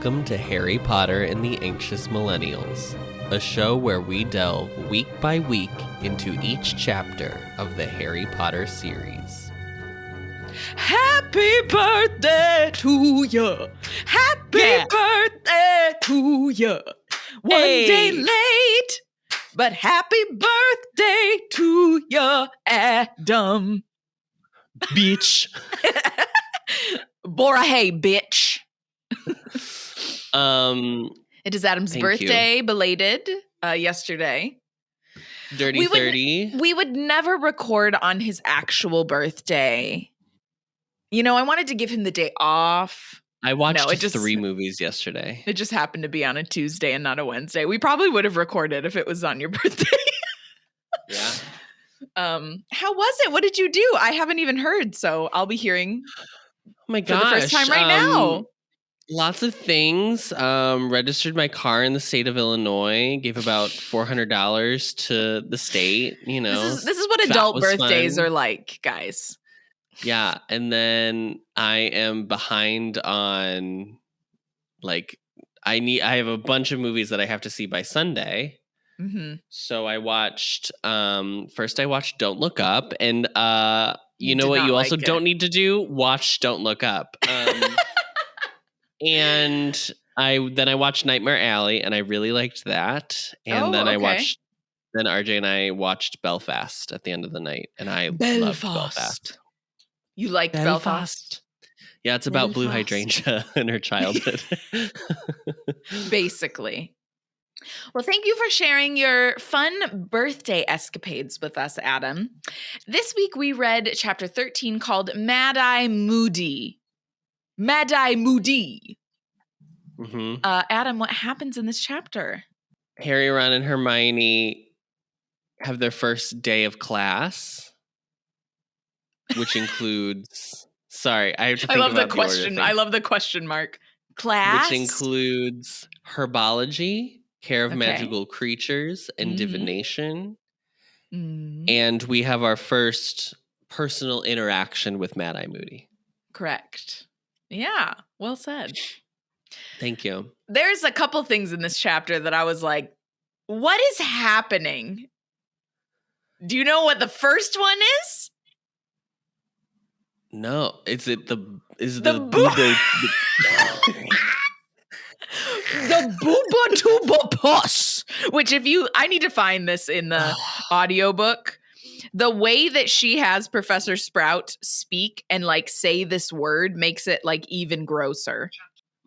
Welcome to Harry Potter and the Anxious Millennials, a show where we delve week by week into each chapter of the Harry Potter series. Happy birthday to you. Happy birthday to you. One day late, but happy birthday to you, Adam. Bitch. Bora, hey, bitch. It is Adam's birthday, belated, yesterday. Dirty 30. We would never record on his actual birthday. You know, I wanted to give him the day off. I watched 3 movies yesterday. It just happened to be on a Tuesday and not a Wednesday. We probably would have recorded if it was on your birthday. Yeah. How was it? What did you do? I haven't even heard, so I'll be hearing for the first time right now. Lots of things. Registered my car in the state of Illinois. Gave about $400 to the state. You know, this is what adult birthdays are like, guys. Yeah, and then I am behind on, like, I have a bunch of movies that I have to see by Sunday. Mm-hmm. So I watched. First, I watched Don't Look Up, and you know what? You also don't need to do. Watch Don't Look Up. And I watched Nightmare Alley, and I really liked that. And then RJ and I watched Belfast at the end of the night, and I loved Belfast. You liked Belfast? Yeah, it's about blue hydrangea in her childhood. Basically. Well, thank you for sharing your fun birthday escapades with us, Adam. This week we read chapter 13 called Mad-Eye Moody. Mad-Eye Moody. Mm-hmm. Adam, what happens in this chapter? Harry, Ron, and Hermione have their first day of class, which includes... Sorry, I have to think about the question. I love the question mark. Class? Which includes herbology, care of magical creatures, and divination. Mm-hmm. And we have our first personal interaction with Mad-Eye Moody. Correct. Yeah, well said. Thank you. There's a couple things in this chapter that I was like, what is happening? Do you know what the first one is? No, the BUBOTUBER PUS, which I need to find this in the audiobook. The way that she has Professor Sprout speak and like say this word makes it like even grosser.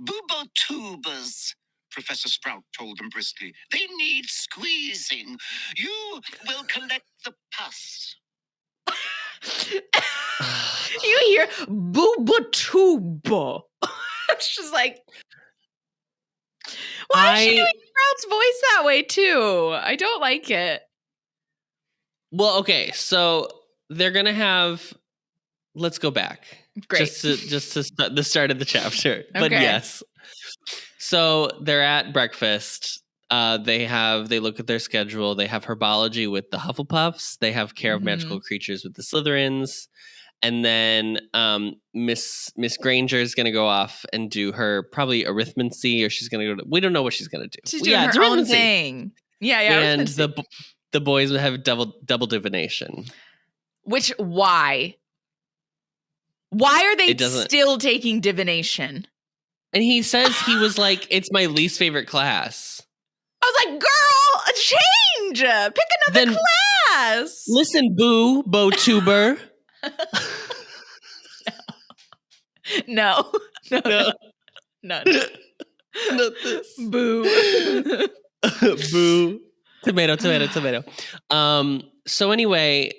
Bubotubers, Professor Sprout told them briskly. They need squeezing. You will collect the pus. You hear BUBOTUBER. It's just like, why is she doing Sprout's voice that way too? I don't like it. Well, okay, so they're gonna have. Let's go back. Great. Just to start the start of the chapter. Okay. But yes. So they're at breakfast. They look at their schedule. They have herbology with the Hufflepuffs. They have care of magical creatures with the Slytherins. And then Miss Granger is going to go off and do her probably arithmancy, or she's going to go. We don't know what she's going to do. She's doing her own thing. Yeah. And the boys would have double divination. Which why? Why are they still taking divination? And he says he was like, it's my least favorite class. I was like, girl, change. Pick another class. Listen, BUBOTUBER. No. Not this. Boo. Boo. Tomato. So anyway,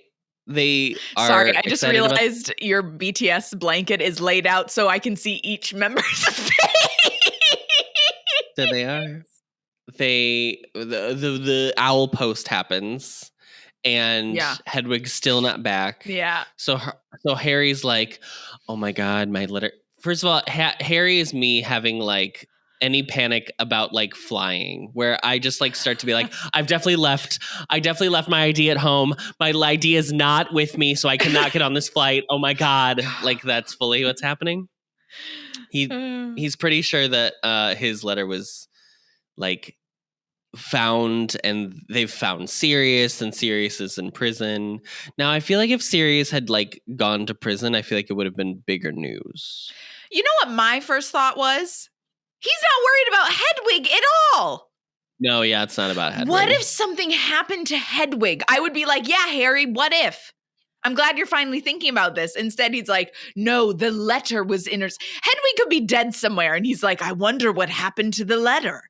they are. Sorry, I just realized your BTS blanket is laid out so I can see each member's face. So they are. The owl post happens, and Hedwig's still not back. Yeah. So Harry's like, oh my god, my letter. First of all, Harry is me having like any panic about like flying, where I just like start to be like, I definitely left my ID at home. My ID is not with me, so I cannot get on this flight. Oh my god, like that's fully what's happening. He's pretty sure that his letter was like found, and they've found Sirius, and Sirius is in prison. Now, I feel like if Sirius had like gone to prison, I feel like it would have been bigger news. You know what my first thought was? He's not worried about Hedwig at all. No, yeah, it's not about Hedwig. What if something happened to Hedwig? I would be like, yeah, Harry, what if? I'm glad you're finally thinking about this. Instead, he's like, no, the letter was in her. Hedwig could be dead somewhere. And he's like, I wonder what happened to the letter.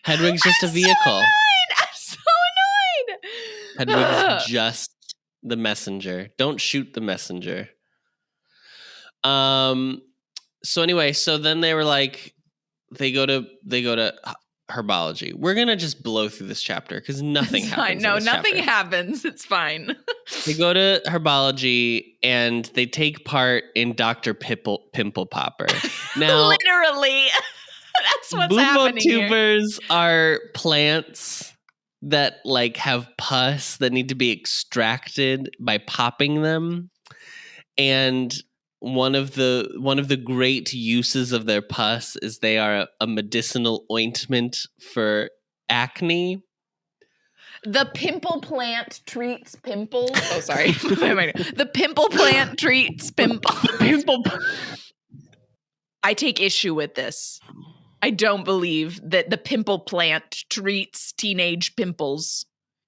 Hedwig's just a vehicle. I'm so annoyed. Hedwig's just the messenger. Don't shoot the messenger. So anyway, so then they were like, they go to herbology. We're gonna just blow through this chapter because nothing It's happens. fine. No, nothing happens. It's fine. They go to herbology and they take part in Dr. Pimple Popper. Now, literally, that's what's happening here. BUBOTUBERs are plants that like have pus that need to be extracted by popping them, and one of the great uses of their pus is they are a medicinal ointment for acne. The pimple plant treats pimples. Oh, sorry. The pimple plant treats pimple. I take issue with this. I don't believe that the pimple plant treats teenage pimples,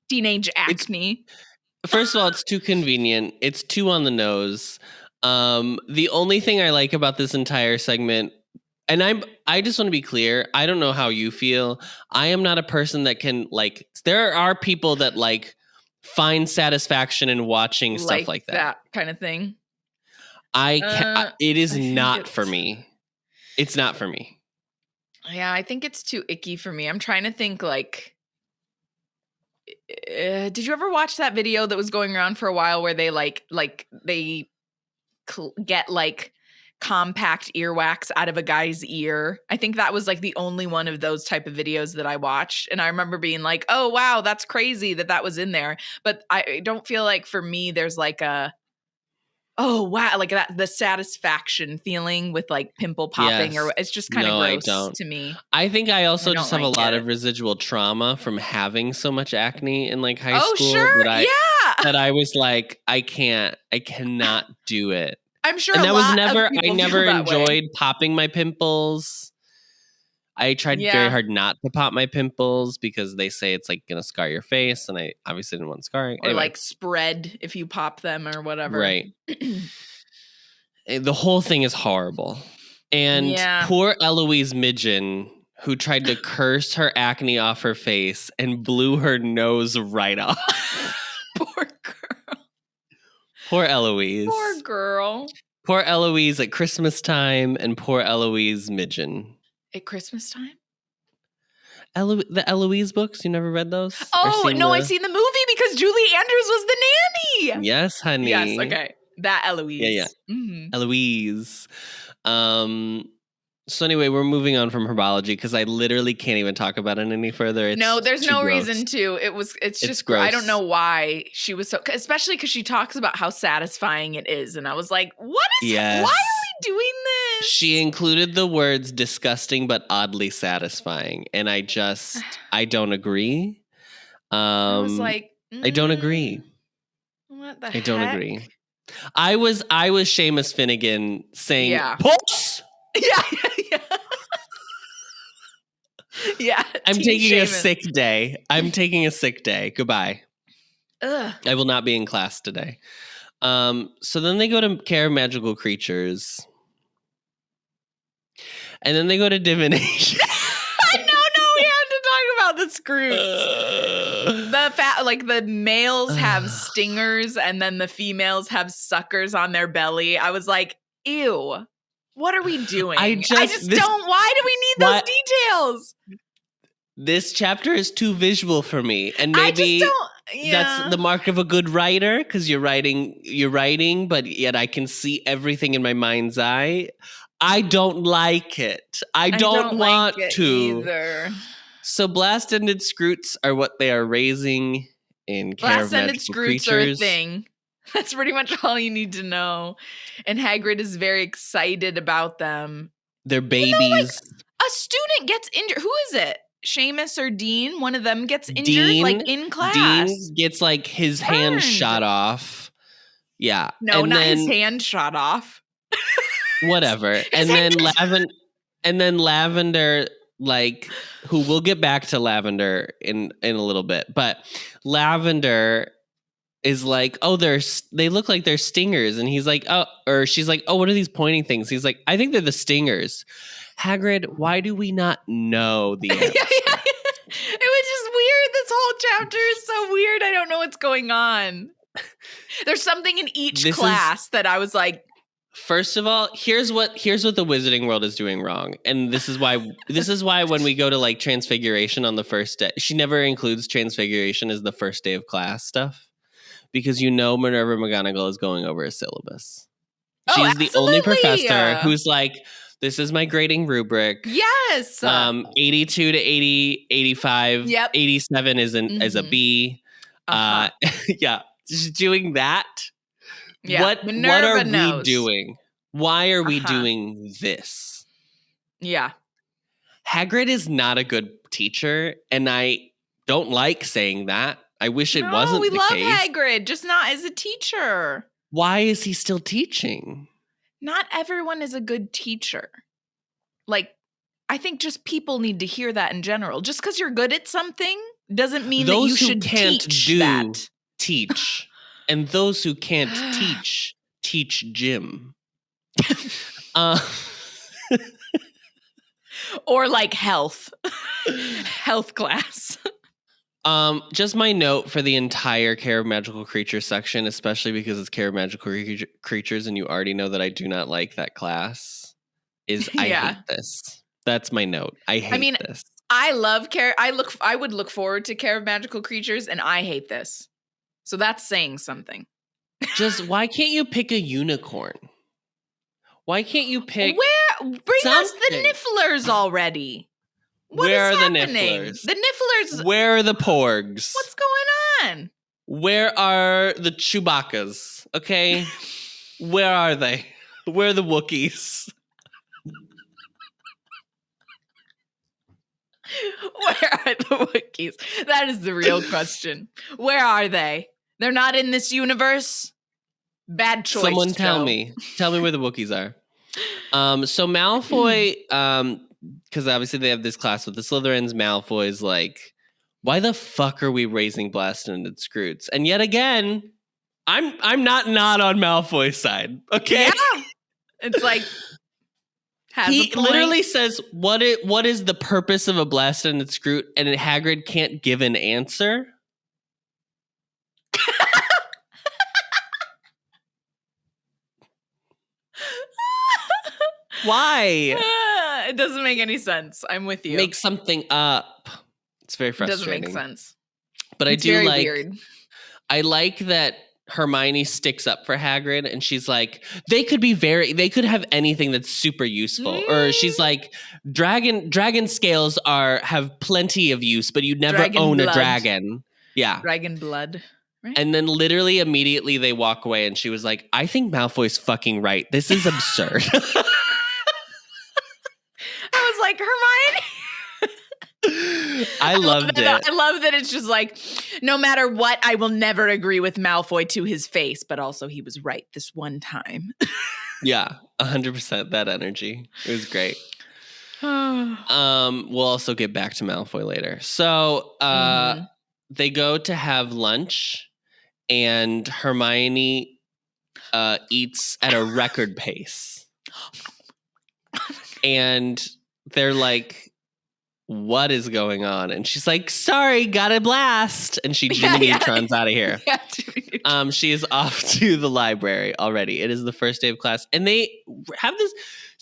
teenage acne. First of all, it's too convenient. It's too on the nose. The only thing I like about this entire segment, and I just want to be clear, I don't know how you feel. I am not a person that can like, there are people that like find satisfaction in watching stuff like that. That kind of thing. It is not for me. It's not for me. Yeah, I think it's too icky for me. I'm trying to think like, did you ever watch that video that was going around for a while where they get like compact earwax out of a guy's ear? I think that was like the only one of those type of videos that I watched. And I remember being like, oh, wow, that's crazy that was in there. But I don't feel like for me, there's like oh, wow, like that, the satisfaction feeling with like pimple popping, or it's just kind of gross to me. I think I also just have a lot of residual trauma from having so much acne in like high school. Sure. That I was like, I cannot do it. I'm sure. And I never enjoyed popping my pimples. I tried very hard not to pop my pimples because they say it's like gonna scar your face, and I obviously didn't want scarring. Or like spread if you pop them or whatever. Right. The whole thing is horrible. And poor Eloise Midgen, who tried to curse her acne off her face and blew her nose right off. Poor girl. Poor Eloise. Poor girl. Poor Eloise at Christmas time, and poor Eloise Midgen. At Christmas time? The Eloise books? You never read those? Oh, no, I've seen the movie because Julie Andrews was the nanny. Yes, honey. Yes, okay. That Eloise. Yeah. Mm-hmm. Eloise. So anyway, we're moving on from herbology because I literally can't even talk about it any further. No, there's no reason to. It's just gross. I don't know why she was so, especially because she talks about how satisfying it is. And I was like, why are we doing this? She included the words disgusting but oddly satisfying. And I don't agree. I was like, I don't agree. What the heck? I don't agree. I was Seamus Finnegan saying, puss! Yeah. Yeah. I'm taking a sick day. Goodbye. Ugh. I will not be in class today. So then they go to Care of Magical Creatures. And then they go to divination. No, we have to talk about the skrewts. The males have stingers and then the females have suckers on their belly. I was like, ew. What are we doing? Why do we need those details? This chapter is too visual for me. And maybe that's the mark of a good writer, because you're writing, but yet I can see everything in my mind's eye. I don't like it. I don't want like it to. Either. So blast-ended skrewts are what they are raising in Care of Magical Creatures. Blast-ended skrewts are a thing. That's pretty much all you need to know. And Hagrid is very excited about them. They're babies. A student gets injured. Who is it? Seamus or Dean? One of them gets injured, like in class. Dean gets like his hand shot off. Yeah. No, not his hand shot off. Whatever. And then Lavender, like, who we'll get back to Lavender in a little bit, but Lavender is like, oh, they look like they're stingers. And he's like, oh, or she's like, oh, what are these pointing things? He's like, I think they're the stingers. Hagrid, why do we not know the answer? It was just weird. This whole chapter is so weird. I don't know what's going on. There's something in each class that I was like, first of all, here's what the Wizarding World is doing wrong. And this is why when we go to like Transfiguration on the first day, she never includes Transfiguration as the first day of class stuff. Because Minerva McGonagall is going over a syllabus. She's the only professor who's like, this is my grading rubric. Yes. 82 to 80, 85, 87 is a B. Yeah. She's doing that. Yeah. What are we doing? Why are we doing this? Yeah. Hagrid is not a good teacher, and I don't like saying that. I wish it wasn't the case. We love Hagrid, just not as a teacher. Why is he still teaching? Not everyone is a good teacher. Like, I think just people need to hear that in general. Just because you're good at something doesn't mean that you should teach that. Teach. And those who can't teach Jim. Or like health class. Just my note for the entire Care of Magical Creatures section, especially because it's Care of Magical Creatures and you already know that I do not like that class, is I hate this. That's my note. I hate this. I love Care. I would look forward to Care of Magical Creatures, and I hate this. So that's saying something. Just why can't you pick a unicorn? Why can't you pick Bring us the Nifflers already. Where are the Nifflers? The Nifflers. Where are the Porgs? What's going on? Where are the Chewbaccas? Okay. Where are they? Where are the Wookiees? Where are the Wookiees? That is the real question. Where are they? They're not in this universe? Bad choice. Someone tell me. Tell me where the Wookiees are. So Malfoy, because obviously they have this class with the Slytherins. Malfoy's like, why the fuck are we raising Blaston and Skrewts? And yet again, I'm not on Malfoy's side. Okay, yeah, it's like he literally says, "What is the purpose of a Blaston and Skrewt?" And Hagrid can't give an answer. Why? It doesn't make any sense. I'm with you. Make something up. It's very frustrating. It doesn't make sense. But it's very weird. I like that Hermione sticks up for Hagrid, and she's like, they could have anything that's super useful. Or she's like, dragon scales have plenty of use, but you'd never own a dragon. Yeah. Dragon blood. Right? And then literally immediately they walk away, and she was like, I think Malfoy's fucking right. This is absurd. I was like, Hermione. I loved it. I love that it's just like, no matter what, I will never agree with Malfoy to his face, but also he was right this one time. Yeah, 100% that energy. It was great. We'll also get back to Malfoy later. So they go to have lunch, and Hermione eats at a record pace. And they're like, what is going on? And she's like, sorry, got a blast. And she Jimmy Neutrons out of here. She is off to the library already. It is the first day of class. And they have this,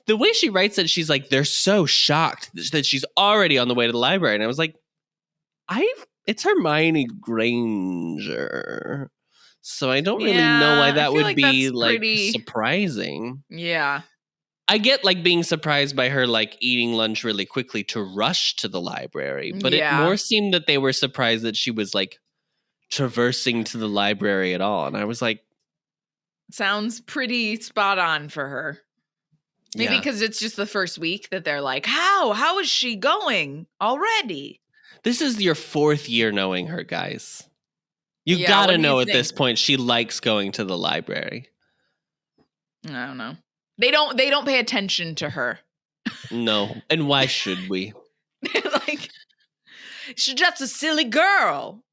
the way she writes it, she's like, they're so shocked that she's already on the way to the library. And I was like, it's Hermione Granger. So I don't really know why that would be like surprising. Yeah. I get like being surprised by her like eating lunch really quickly to rush to the library, but it more seemed that they were surprised that she was like traversing to the library at all. And I was like, Sounds pretty spot on for her. Maybe because it's just the first week that they're like, how is she going already? This is your 4th year knowing her, guys. You gotta know at this point she likes going to the library. I don't know. They don't pay attention to her. No. And why should we? Like, she's just a silly girl.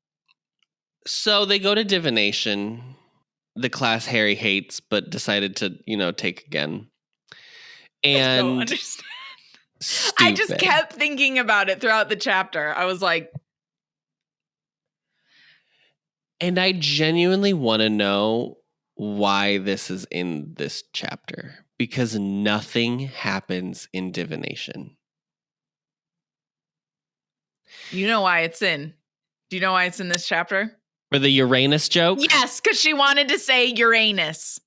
So they go to divination, the class Harry hates, but decided to, take again. And I don't understand. I just kept thinking about it throughout the chapter. I was like, and I genuinely want to know why this is in this chapter, because nothing happens in divination. You know why it's in? Do you know why it's in this chapter? For the Uranus joke? Yes, because she wanted to say Uranus.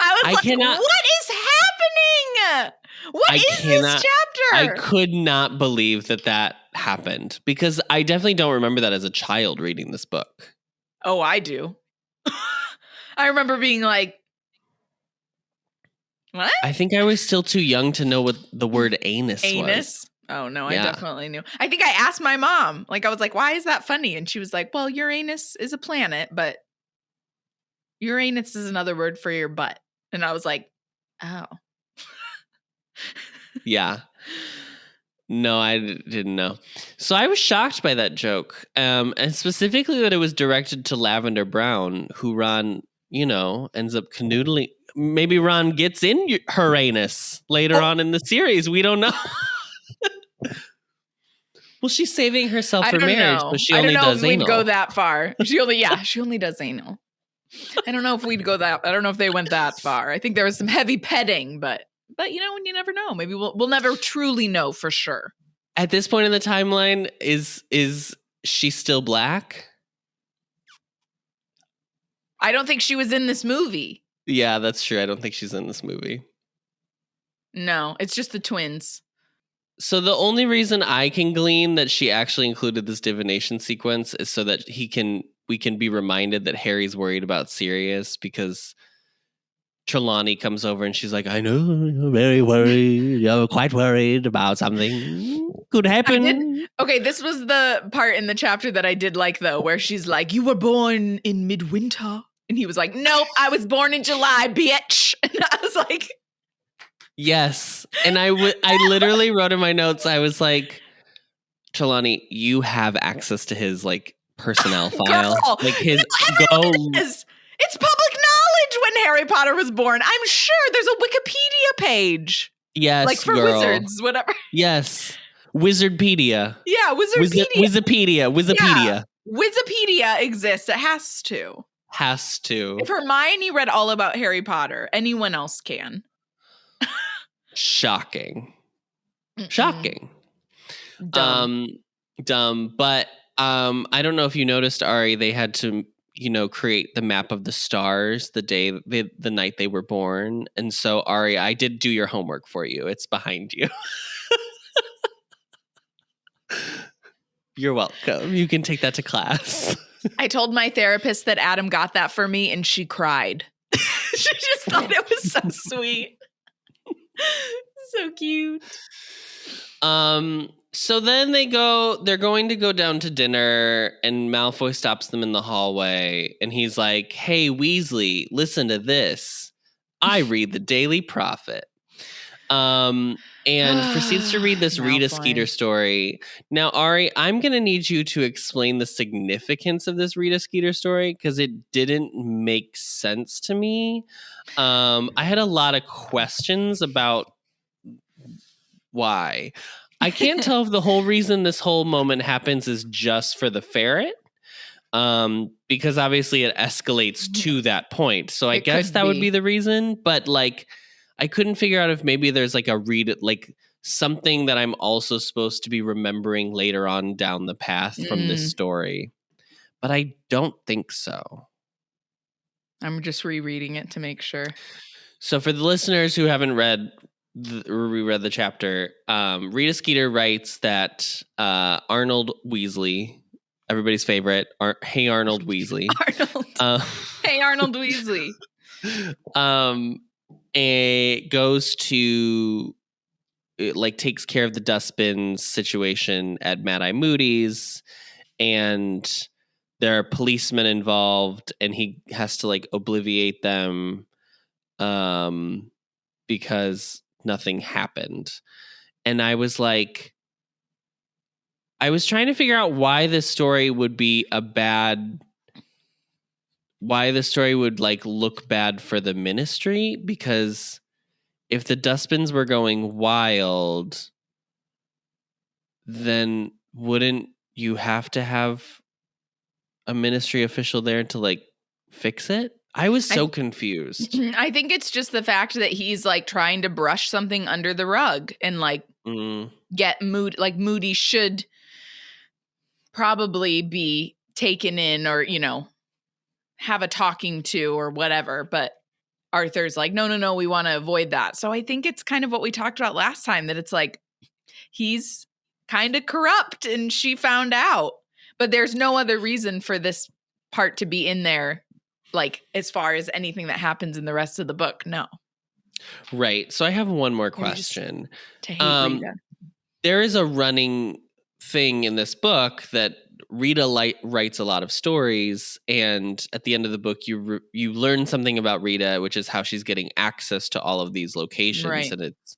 I was what is happening? What is this chapter? I could not believe that happened, because I definitely don't remember that as a child reading this book. Oh, I do. I remember being like, what? I think I was still too young to know what the word anus was. Oh, no, I definitely knew. I think I asked my mom. Like, I was like, why is that funny? And she was like, well, Uranus is a planet, but Uranus is another word for your butt. And I was like, oh. Yeah. No, I didn't know. So I was shocked by that joke. And specifically that it was directed to Lavender Brown, who Ron, ends up canoodling. Maybe Ron gets in her anus later on in the series. We don't know. Well, she's saving herself for marriage, but she only does anal. I don't know if we'd go that far. She only does anal. I don't know if I don't know if they went that far. I think there was some heavy petting, but you never know. Maybe we'll never truly know for sure. At this point in the timeline, is she still black? I don't think she was in this movie. Yeah, that's true. I don't think she's in this movie. No, it's just the twins. So the only reason I can glean that she actually included this divination sequence is so that we can be reminded that Harry's worried about Sirius, because Trelawney comes over and she's like, I know, you're very worried. You're quite worried about something could happen. Okay, this was the part in the chapter that I did like, though, where she's like, you were born in midwinter. And he was like, nope, I was born in July, bitch. And I was like... Yes. And I literally wrote in my notes, I was like, Trelawney, you have access to his personnel file. Girl, his It's public knowledge when Harry Potter was born. I'm sure there's a Wikipedia page. Yes, for girl. wizards, whatever. Yes. Wizardpedia. Yeah, Wizardpedia. Wikipedia. Yeah. Wikipedia exists. It has to. If Hermione read all about Harry Potter, anyone else can. Shocking. Mm-mm. Shocking. Dumb. But I don't know if you noticed, Ari, they had to, create the map of the stars the night they were born. And so, Ari, I did do your homework for you. It's behind you. You're welcome. You can take that to class. I told my therapist that Adam got that for me, and she cried. She just thought it was so sweet. So cute. So then they're going to go down to dinner, and Malfoy stops them in the hallway, and he's like, hey, Weasley, listen to this. I read the Daily Prophet. And proceeds to read this Rita Skeeter story. Now, Ari, I'm going to need you to explain the significance of this Rita Skeeter story, because it didn't make sense to me. I had a lot of questions about why. I can't tell if the whole reason this whole moment happens is just for the ferret, because obviously it escalates to that point. So I guess that would be the reason. But I couldn't figure out if maybe there's something that I'm also supposed to be remembering later on down the path from this story. But I don't think so. I'm just rereading it to make sure. So for the listeners who haven't reread the chapter, Rita Skeeter writes that Arnold Weasley, everybody's favorite, Hey Arnold Weasley. Arnold. Hey Arnold Weasley. It goes to, it like takes care of the dustbin situation at Mad Eye Moody's, and there are policemen involved, and he has to like obliviate them because nothing happened. And I was like, I was trying to figure out why this story would be why the story would like look bad for the ministry, because if the dustbins were going wild, then wouldn't you have to have a ministry official there to like fix it? I was so confused. I think it's just the fact that he's like trying to brush something under the rug and like get Moody. Like Moody should probably be taken in, or, you know, have a talking to or whatever. But Arthur's like, no, we want to avoid that. So I think it's kind of what we talked about last time, that it's like he's kind of corrupt and she found out. But there's no other reason for this part to be in there, like as far as anything that happens in the rest of the book. No. Right. So I have one more question. To hate Rita. There is a running thing in this book that Rita writes a lot of stories, and at the end of the book, you learn something about Rita, which is how she's getting access to all of these locations. Right. And it's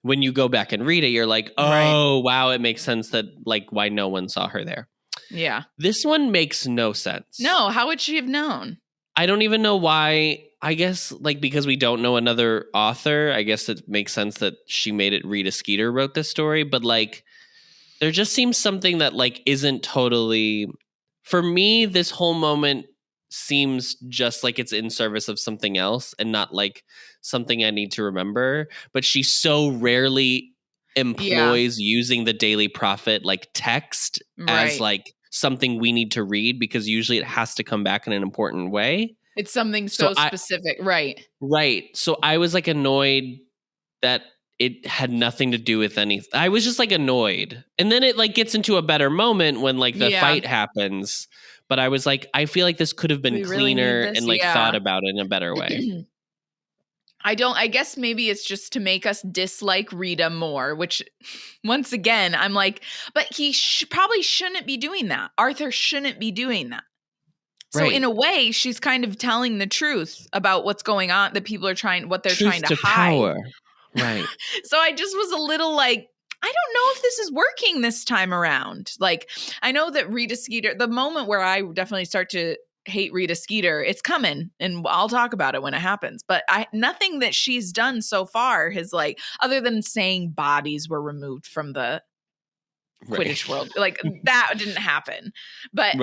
when you go back and read it, you're like, oh, wow, it makes sense that like why no one saw her there. Yeah. This one makes no sense. No, how would she have known? I don't even know why. I guess like because we don't know another author, I guess it makes sense that she made it Rita Skeeter wrote this story, but like there just seems something that like isn't totally, for me, this whole moment seems just like it's in service of something else and not like something I need to remember. But she so rarely employs using the Daily Prophet like text as like something we need to read, because usually it has to come back in an important way. It's something so specific. Right. So I was like annoyed that it had nothing to do with anything. I was just like annoyed. And then it like gets into a better moment when like the fight happens. But I was like, I feel like this could have been cleaner and like thought about it in a better way. I guess maybe it's just to make us dislike Rita more, which once again, I'm like, but he probably shouldn't be doing that. Arthur shouldn't be doing that. So in a way, she's kind of telling the truth about what's going on, that people are trying, what they're trying to hide. Power. Right. So I just was a little like, I don't know if this is working this time around. Like, I know that Rita Skeeter, the moment where I definitely start to hate Rita Skeeter, it's coming, and I'll talk about it when it happens. But nothing that she's done so far has like, other than saying bodies were removed from the Quidditch world, like that didn't happen. But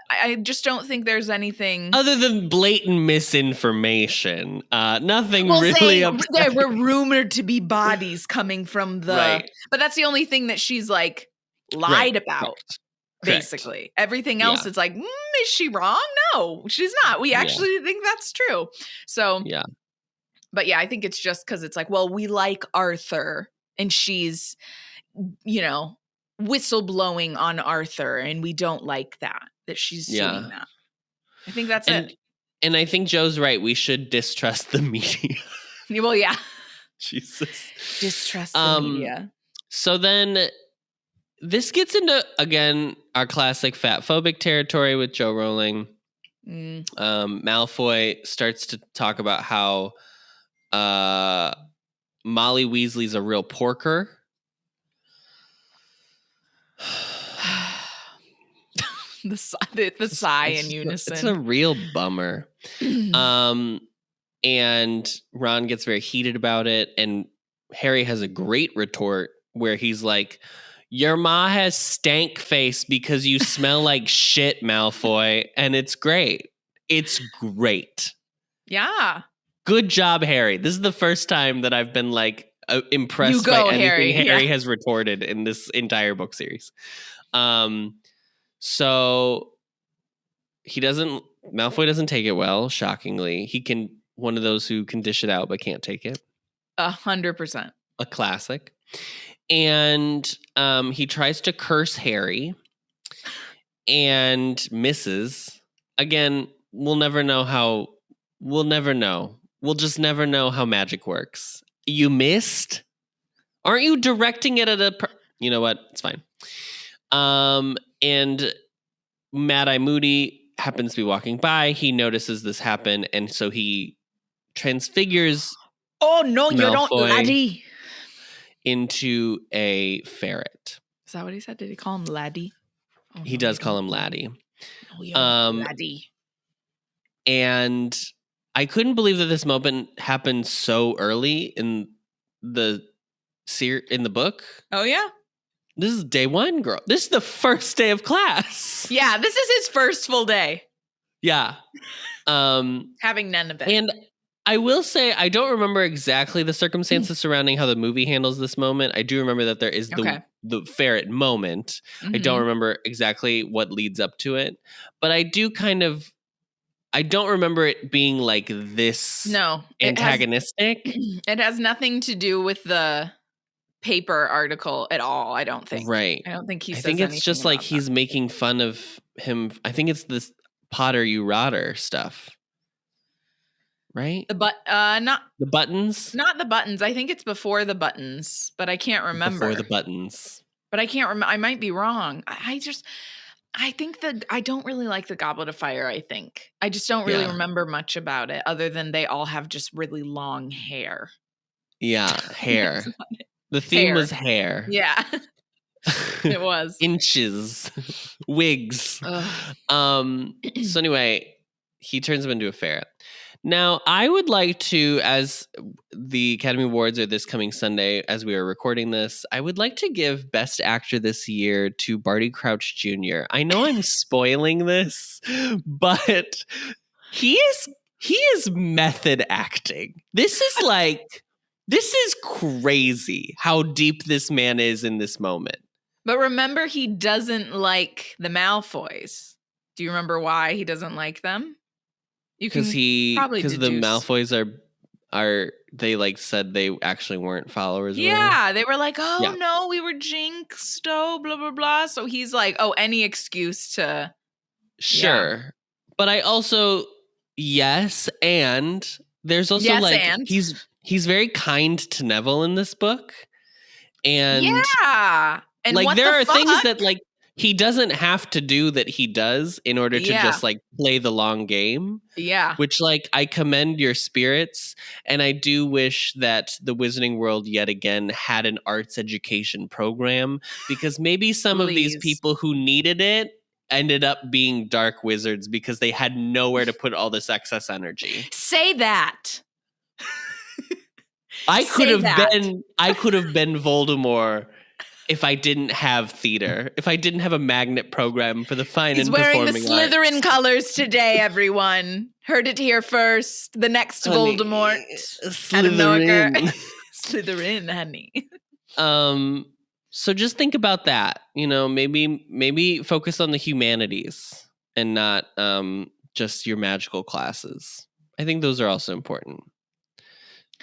I just don't think there's anything other than blatant misinformation. Nothing really. There were rumored to be bodies coming from the, but that's the only thing that she's like lied about. Basically, everything else, it's like, is she wrong? No, she's not. We actually think that's true. So but I think it's just because it's like, well, we like Arthur, and she's, you know, whistleblowing on Arthur, and we don't like that she's doing that. I think that's it. And I think Joe's right. We should distrust the media. Well, yeah. Jesus. Distrust the media. So then this gets into, again, our classic fat phobic territory with Joe Rowling. Malfoy starts to talk about how Molly Weasley's a real porker. the sigh in unison. It's a real bummer. And Ron gets very heated about it, and Harry has a great retort where he's like, your ma has stank face because you smell like shit, Malfoy. And it's great. It's great. Yeah. Good job, Harry. This is the first time that I've been like impressed by anything Harry has retorted in this entire book series. So Malfoy doesn't take it well, shockingly. He can, one of those who can dish it out but can't take it. 100%. A classic. And he tries to curse Harry. and misses. Again, we'll never know. We'll just never know how magic works. You missed? Aren't you directing it at you know what? It's fine. And Mad-Eye Moody happens to be walking by. He notices this happen, and so he transfigures Oh, no, you don't, Malfoy laddie. into a ferret. Is that what he said? Did he call him laddie? Oh, He does call him laddie. No, you don't, laddie. And I couldn't believe that this moment happened so early in the book. Oh, yeah? This is day one, girl. This is the first day of class. Yeah, this is his first full day. Yeah. Having none of it. And I will say, I don't remember exactly the circumstances surrounding how the movie handles this moment. I do remember that there is the ferret moment. I don't remember exactly what leads up to it. But I do I don't remember it being like this antagonistic. It has nothing to do with the paper article at all, I don't think. Right. I don't think he says I think it's just like he's making fun of him. I think it's this Potter you rotter stuff. Right? Not the buttons? Not the buttons. I think it's before the buttons, but I can't remember. Before the buttons. But I can't remember. I might be wrong. I think that I don't really like the Goblet of Fire, I think. I just don't really remember much about it other than they all have just really long hair. Yeah, hair. The theme was hair. Yeah. It was. Inches. Wigs. So anyway, he turns him into a ferret. Now, I would like to, as the Academy Awards are this coming Sunday, as we are recording this, I would like to give Best Actor this year to Barty Crouch Jr. I know I'm spoiling this, but he is method acting. This is crazy how deep this man is in this moment. But remember, he doesn't like the Malfoys. Do you remember why he doesn't like them? Because the Malfoys are they like said they actually weren't followers. Yeah, they were like, no, we were jinxed, blah blah blah. So he's like, any excuse to. Sure, yeah. But I also and there's also he's very kind to Neville in this book, and and like there are things that like he doesn't have to do that he does in order to just like play the long game. Yeah. Which like I commend your spirits. And I do wish that the Wizarding World yet again had an arts education program, because maybe some of these people who needed it ended up being dark wizards because they had nowhere to put all this excess energy. Say that. I could have been Voldemort if I didn't have theater, if I didn't have a magnet program for the fine and performing arts. He's wearing the Slytherin colors today, everyone. Heard it here first. The next Voldemort. Slytherin. Slytherin, honey. So just think about that. You know, maybe focus on the humanities and not just your magical classes. I think those are also important.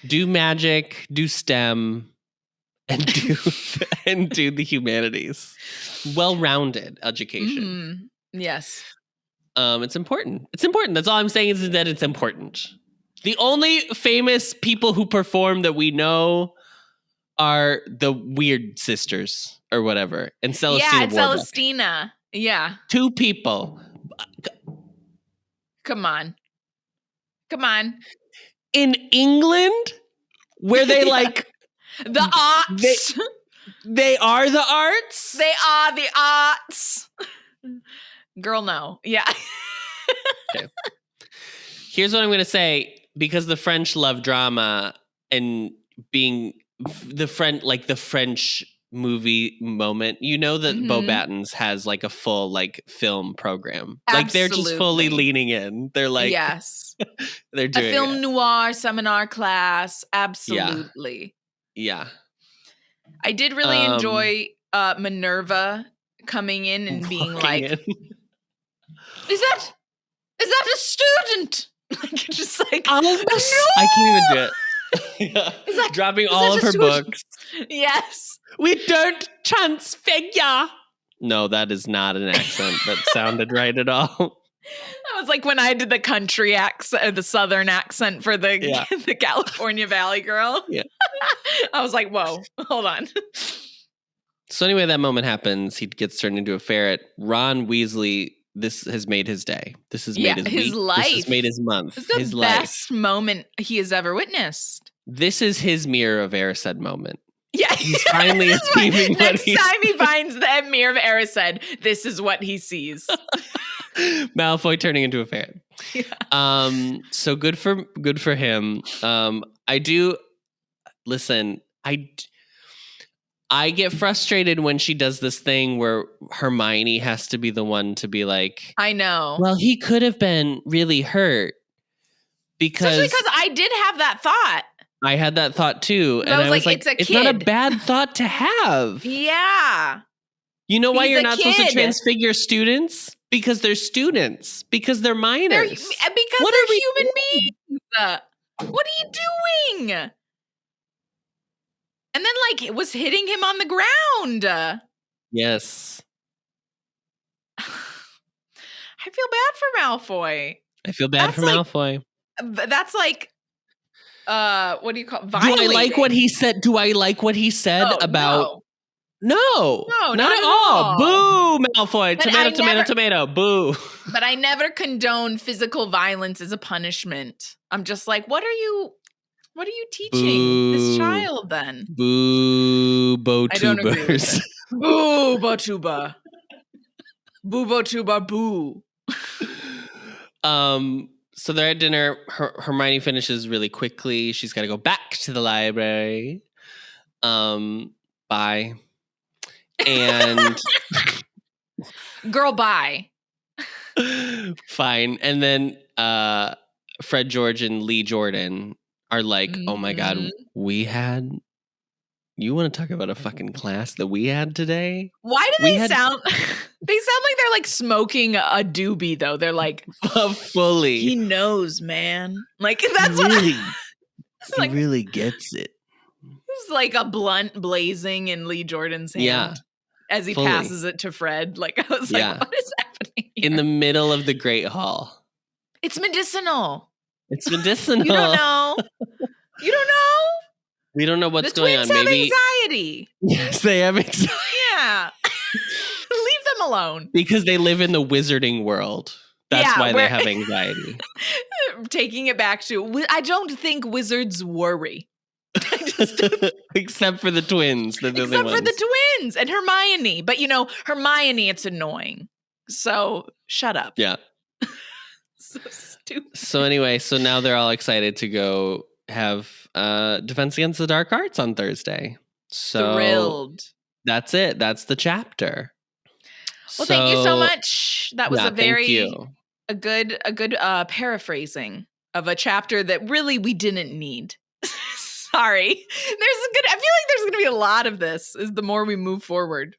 Do magic, do STEM. And do the humanities. Well-rounded education. Yes. It's important. It's important. That's all I'm saying is that it's important. The only famous people who perform that we know are the Weird Sisters or whatever. And Celestina. Yeah, it's Celestina. Yeah. 2 people. Come on. In England, where they like... The arts. They are the arts? They are the arts. Girl, no. Yeah. Okay. Here's what I'm going to say. Because the French love drama and being the French movie moment, you know that Beauxbatons has like a full like film program. Absolutely. Like they're just fully leaning in. They're like, yes. They're doing a film noir seminar class. Absolutely. Yeah. I did really enjoy Minerva coming in and being like, Is that a student? Like, just like, no! I can't even do it. Dropping all of her books. Yes. We don't transfigure. No, that is not an accent that sounded right at all. That was like when I did the country accent, the southern accent for the the California Valley girl. Yeah. I was like, whoa, hold on. So anyway, that moment happens. He gets turned into a ferret. Ron Weasley, this has made his day. This has made his week. Life. This has made his month. This is his the life. best moment he has ever witnessed. This is his Mirror of Erised moment. Yeah, he's finally achieving what next time he finds the Mirror of Erised, this is what he sees. Malfoy turning into a ferret. Yeah. So good for him. I do listen. I get frustrated when she does this thing where Hermione has to be the one to be like, I know. Well, he could have been really hurt Especially because I did have that thought. I had that thought too. And I was like, it's not a bad thought to have. Yeah. You know why you're not supposed to transfigure students? Because they're students. Because they're minors. Because they're human beings. What are you doing? And then, like, it was hitting him on the ground. Yes. I feel bad for Malfoy. I feel bad for Malfoy. That's like, what do you call it? Violating. Do I like what he said? about... No, not at all. Boo, Malfoy. But tomato. Boo. But I never condone physical violence as a punishment. I'm just like, what are you teaching this child then? Boo, BUBOTUBERs. I don't agree with it. Boo, BUBOTUBER. BUBOTUBER, boo. So they're at dinner. Hermione finishes really quickly. She's got to go back to the library. Bye. And girl, bye. Fine. And then Fred George and Lee Jordan are like, oh my God, you want to talk about a fucking class that we had today? Why do they sound like they're like smoking a doobie though? They're like fully. He knows, man. Like that's really, what he really gets it. It's like a blunt blazing in Lee Jordan's hand. Yeah. As he passes it to Fred. Like, I was like, what is happening here? In the middle of the Great Hall. It's medicinal. It's medicinal. You don't know? We don't know what's the going on. Twins have anxiety. Yes, they have anxiety. Yeah. Leave them alone. Because they live in the wizarding world. That's why they have anxiety. Taking it back to, I don't think wizards worry. Except for the twins. For the twins and Hermione. But Hermione, it's annoying. So shut up. Yeah. So stupid. So anyway, now they're all excited to go have Defense Against the Dark Arts on Thursday. So thrilled. That's it. That's the chapter. Well, thank you so much. That was a good paraphrasing of a chapter that really we didn't need. Sorry. I feel like there's going to be a lot of this as the more we move forward.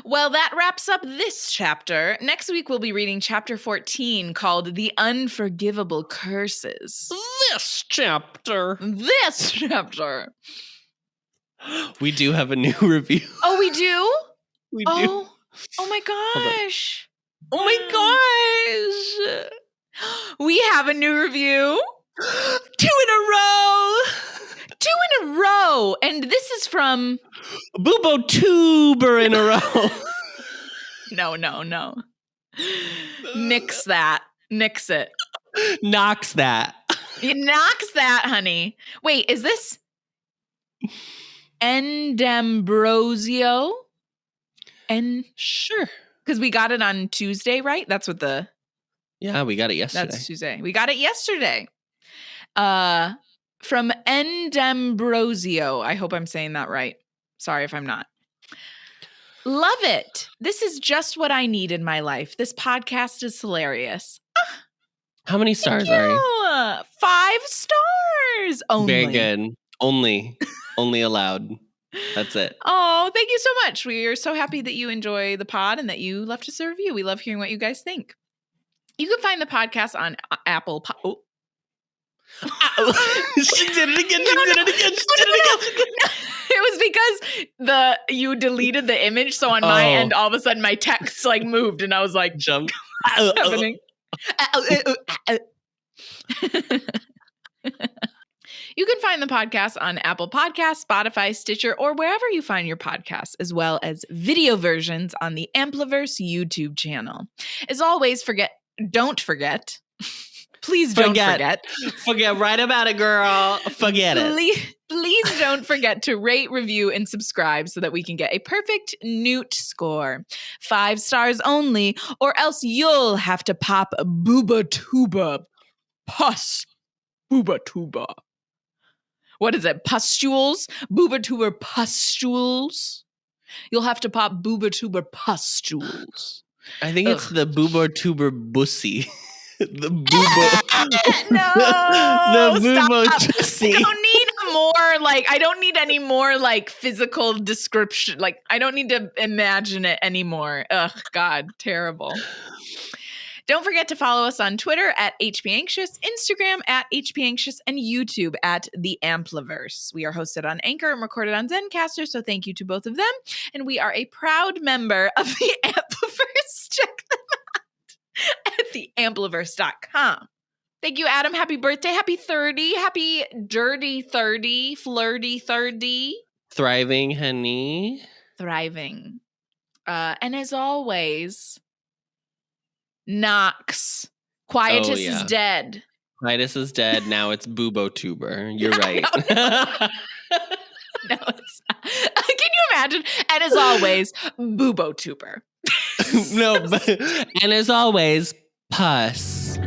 Well, that wraps up this chapter. Next week, we'll be reading chapter 14 called The Unforgivable Curses. This chapter. We do have a new review. Oh, we do? We do. Oh my gosh. Oh my gosh. We have a new review. 2 in a row. 2 in a row. And this is from BUBOTUBER in a row. No. Nix that. Nix it. Knocks that. It knocks that, honey. Wait, is this Endambrosio? Sure. Because we got it on Tuesday, right? That's what Yeah, we got it yesterday. That's Tuesday. We got it yesterday. From Endambrosio. I hope I'm saying that right. Sorry if I'm not. Love it. This is just what I need in my life. This podcast is hilarious. How many stars are you? 5 stars. Only. Very good. Only allowed. That's it. Oh, thank you so much. We are so happy that you enjoy the pod and that you left us a review. We love hearing what you guys think. You can find the podcast on Apple. She did it again. She did it again. She did it again. It was because you deleted the image, so on my end, all of a sudden my text like moved, and I was like, Jump. "What's happening?" You can find the podcast on Apple Podcasts, Spotify, Stitcher, or wherever you find your podcasts, as well as video versions on the Ampliverse YouTube channel. As always, don't forget. Please don't forget. Forget right about it, girl. Forget it. Please don't forget to rate, review, and subscribe so that we can get a perfect Newt score. 5 stars only, or else you'll have to pop BUBOTUBER PUS. BUBOTUBER. What is it? Pustules? BUBOTUBER pustules? You'll have to pop BUBOTUBER pustules. I think it's the BUBOTUBER bussy. The bubo. No. The bubo pussy. I don't need any more like physical description. Like I don't need to imagine it anymore. Ugh, God, terrible. Don't forget to follow us on Twitter at HPAnxious, Instagram at HPAnxious, and YouTube at The Ampliverse. We are hosted on Anchor and recorded on Zencaster, so thank you to both of them. And we are a proud member of The Ampliverse. Check them out at theampliverse.com. Thank you, Adam. Happy birthday. Happy 30. Happy dirty 30. Flirty 30. Thriving, honey. Thriving. And as always, Knox. Quietus is dead. Quietus is dead. Now it's BUBOTUBER. You're right. No, it's not. Can you imagine? And as always, BUBOTUBER. No, and as always, pus.